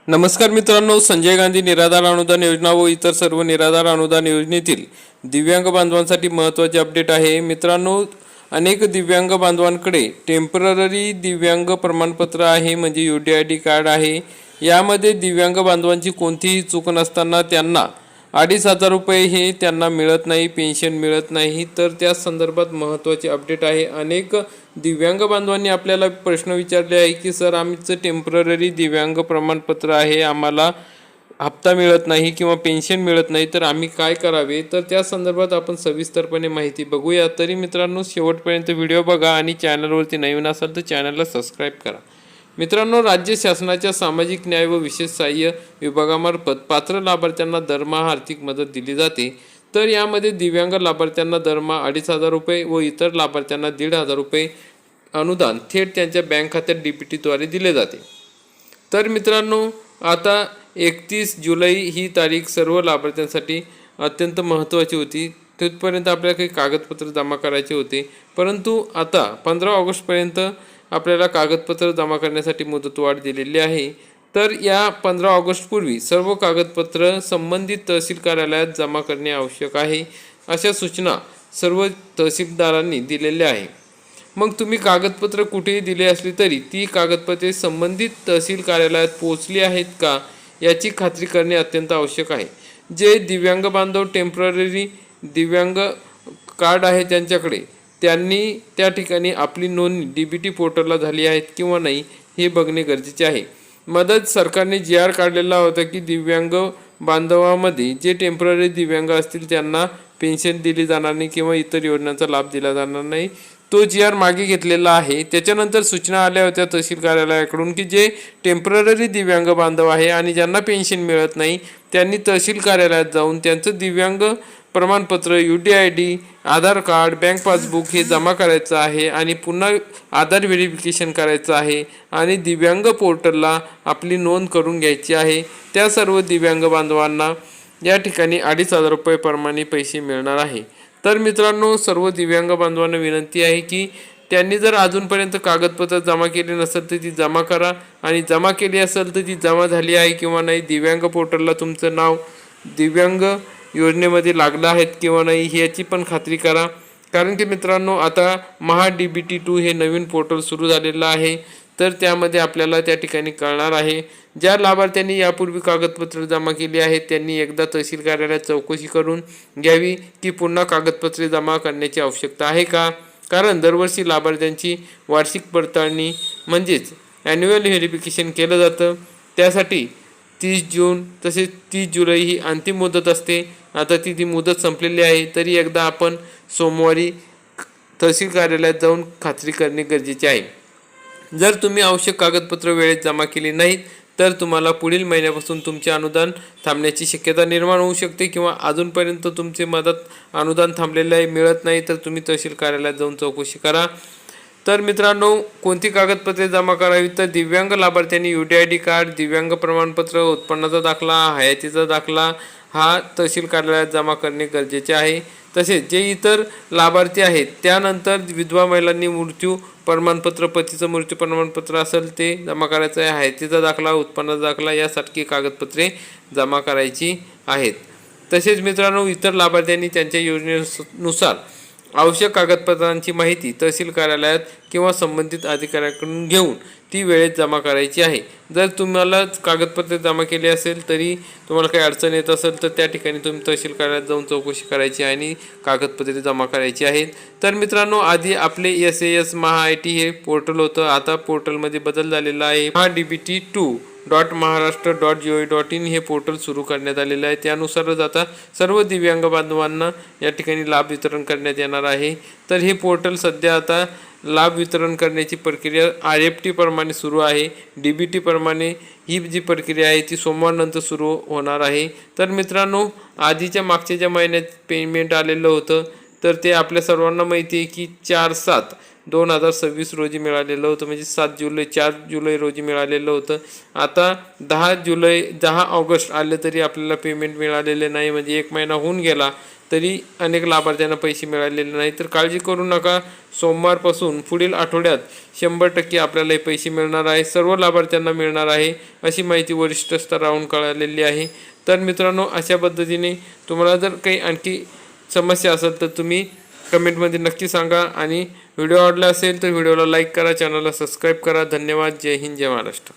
नमस्कार मित्रांनो, संजय गांधी निराधार अनुदान योजना व इतर सर्व निराधार अनुदान योजनेतील दिव्यांग बांधवांसाठी महत्त्वाचे अपडेट आहे. मित्रांनो, अनेक दिव्यांग बांधवांकडे टेम्पररी दिव्यांग प्रमाणपत्र आहे, म्हणजे UDID कार्ड आहे. यामध्ये दिव्यांग बांधवांची कोणतीही चूक नसताना त्यांना 2,500 रुपये हे त्यांना मिळत नाही, पेन्शन मिळत नाही. तर त्या संदर्भात महत्त्वाचे अपडेट आहे. अनेक दिव्यांग बांधवांनी आपल्याला प्रश्न विचारले आहे की सर, आमचं टेम्पररी दिव्यांग प्रमाणपत्र आहे, आम्हाला हप्ता मिळत नाही किंवा पेन्शन मिळत नाही, तर आम्ही काय करावे? तर त्या संदर्भात आपण सविस्तरपणे माहिती बघूया. तरी मित्रांनो, शेवटपर्यंत व्हिडिओ बघा आणि चॅनलवरती नवीन असाल तर चॅनलला सबस्क्राईब करा. मित्रांनो, राज्य शासनाच्या सामाजिक न्याय व विशेष सहाय्य विभागामार्फत पात्र लाभार्थ्यांना दरमहा आर्थिक मदत दिली जाते. तर यामध्ये दिव्यांग लाभार्थ्यांना दरमहा 2,500 रुपये व इतर लाभार्थ्यांना 1,500 रुपये अनुदान थेट त्यांच्या बँक खात्यात DBTद्वारे दिले जाते. तर मित्रांनो, आता 31 जुलै ही तारीख सर्व लाभार्थ्यांसाठी अत्यंत महत्त्वाची होती. तिथपर्यंत आपल्याला काही कागदपत्र जमा करायचे होते, परंतु आता 15 ऑगस्टपर्यंत आपल्याला कागदपत्र जमा करण्यासाठी मुदतवाढ दिलेली आहे. तर या 15 ऑगस्टपूर्वी सर्व कागदपत्र संबंधित तहसील कार्यालयात जमा करणे आवश्यक आहे, अशा सूचना सर्व तहसीलदारांनी दिलेल्या आहे. मग तुम्ही कागदपत्र कुठेही दिले असली तरी ती कागदपत्रे संबंधित तहसील कार्यालयात पोहोचली आहेत का, याची खात्री करणे अत्यंत आवश्यक आहे. जे दिव्यांग बांधव टेम्पररी दिव्यांग कार्ड आहे त्यांच्याकडे, त्यांनी त्या ठिकाणी आपली नोंदणी DBT पोर्टलला झाली आहेत किंवा नाही हे बघणे गरजेचे आहे. मदत सरकारने GR काढलेला होता की दिव्यांग बांधवामध्ये जे टेम्पररी दिव्यांग असतील त्यांना पेन्शन दिली जाणार नाही किंवा इतर योजनांचा लाभ दिला जाणार नाही. तो GR मागे घेतलेला आहे. त्याच्यानंतर सूचना आल्या होत्या तहसील कार्यालयाकडून की जे टेम्पररी दिव्यांग बांधव आहे आणि ज्यांना पेन्शन मिळत नाही त्यांनी तहसील कार्यालयात जाऊन त्यांचं दिव्यांग प्रमाणपत्र, UDID, आधार कार्ड, बँक पासबुक हे जमा करायचं आहे आणि पुन्हा आधार व्हेरिफिकेशन करायचं आहे आणि दिव्यांग पोर्टलला आपली नोंद करून घ्यायची आहे. त्या सर्व दिव्यांग बांधवांना या ठिकाणी 2,500 रुपये प्रमाणे पैसे मिळणार आहे. तर मित्रांनो, सर्व दिव्यांग बांधवांना विनंती आहे की त्यांनी जर अजूनपर्यंत कागदपत्र जमा केली नसेल तर ती जमा करा, आणि जमा केली असेल तर ती जमा झाली आहे किंवा नाही, दिव्यांग पोर्टलला तुमचं नाव दिव्यांग योजनेमध्ये लागलं आहेत किंवा नाही याची पण खात्री करा. कारण की मित्रांनो, आता महा DBT2 हे नवीन पोर्टल सुरू झालेलं आहे. तर त्यामध्ये आपल्याला त्या ठिकाणी कळणार आहे. ज्या लाभार्थ्यांनी यापूर्वी कागदपत्रे जमा केली आहेत त्यांनी एकदा तहसील कार्यालयात चौकशी करून घ्यावी की पुन्हा कागदपत्रे जमा करण्याची आवश्यकता आहे का. कारण दरवर्षी लाभार्थ्यांची वार्षिक पडताळणी म्हणजेच ॲन्युअल व्हेरिफिकेशन केलं जातं. त्यासाठी 30 जून तसेच 30 जुलै ही अंतिम मुदत असते. आता ती मुदत संपलेली आहे, तरी एकदा आपण सोमवारी तहसील कार्यालयात जाऊन खात्री करणे गरजेचे आहे. जर तुम्ही आवश्यक कागदपत्र वेळेत जमा केली नाहीत तर तुम्हाला पुढील महिन्यापासून तुमचे अनुदान थांबण्याची शक्यता निर्माण होऊ शकते, किंवा अजूनपर्यंत तुमचे अनुदान थांबलेले आहे, मिळत नाही, तर तुम्ही तहसील कार्यालयात जाऊन चौकशी करा. तर मित्रांनो, कोणती कागदपत्रे जमा करावी? तर दिव्यांग लाभार्थ्यांनी UDID कार्ड, दिव्यांग प्रमाणपत्र, उत्पन्नाचा दाखला, हयातीचा दाखला हा तहसील कार्यालयात जमा करणे गरजेचे आहे. तसेच जे इतर लाभार्थी आहेत, त्यानंतर विधवा महिलांनी मृत्यू प्रमाणपत्र, पतीचं मृत्यू प्रमाणपत्र असेल ते जमा करायचं आहे, हयातीचा दाखला, उत्पन्नाचा दाखला यासारखी कागदपत्रे जमा करायची आहेत. तसेच मित्रांनो, इतर लाभार्थ्यांनी त्यांच्या योजनेनुसार आवश्यक कागदपत्रांची माहिती तहसील कार्यालयात किंवा संबंधित अधिकाऱ्याकडून घेऊन ती वेळेत जमा करायची आहे. जर तुम्हाला कागदपत्रे जमा केली असेल तरी तुम्हाला काही अडचण येत असेल तर त्या ठिकाणी तुम्ही तहसील कार्यालयात जाऊन चौकशी करायची आणि कागदपत्रे जमा करायची आहेत. तर मित्रांनो, आधी आपले SAS MahaIT हे पोर्टल होतं, आता पोर्टलमध्ये बदल झालेला आहे. DBT2.Maharashtra.gov.in हे पोर्टल सुरू करण्यात आलेलं आहे. त्यानुसारच आता सर्व दिव्यांग बांधवांना या ठिकाणी लाभ वितरण करण्यात येणार आहे. तर हे पोर्टल सध्या आता लाभ वितरण करण्याची प्रक्रिया RFT प्रमाणे सुरू आहे. DBT प्रमाणे ही जी प्रक्रिया आहे ती सोमवारनंतर सुरू होणार आहे. तर मित्रांनो, आधीच्या मागच्या ज्या महिन्यात पेमेंट आलेलं होतं तर ते आपल्या सर्वांना माहिती आहे की 4/7 2026 रोजी मिळालेलं होतं, म्हणजे 4 जुलै रोजी मिळालेलं होतं. आता 10 ऑगस्ट आले तरी आपल्याला पेमेंट मिळालेले नाही, म्हणजे 1 महिना होऊन गेला तरी अनेक लाभार्थ्यांना पैसे मिळालेले नाही. तर काळजी करू नका, सोमवारपासून पुढील आठवड्यात 100% आपल्याला हे पैसे मिळणार आहे, सर्व लाभार्थ्यांना मिळणार आहे, अशी माहिती वरिष्ठ स्तरावरून कळालेली आहे. तर मित्रांनो, अशा पद्धतीने तुम्हाला जर काही आणखी समस्या असेल तर तुम्ही कमेंटमध्ये नक्की सांगा, आणि व्हिडिओ आवडला असेल तर व्हिडिओला लाईक करा, चॅनलला सबस्क्राईब करा. धन्यवाद. जय हिंद, जय महाराष्ट्र.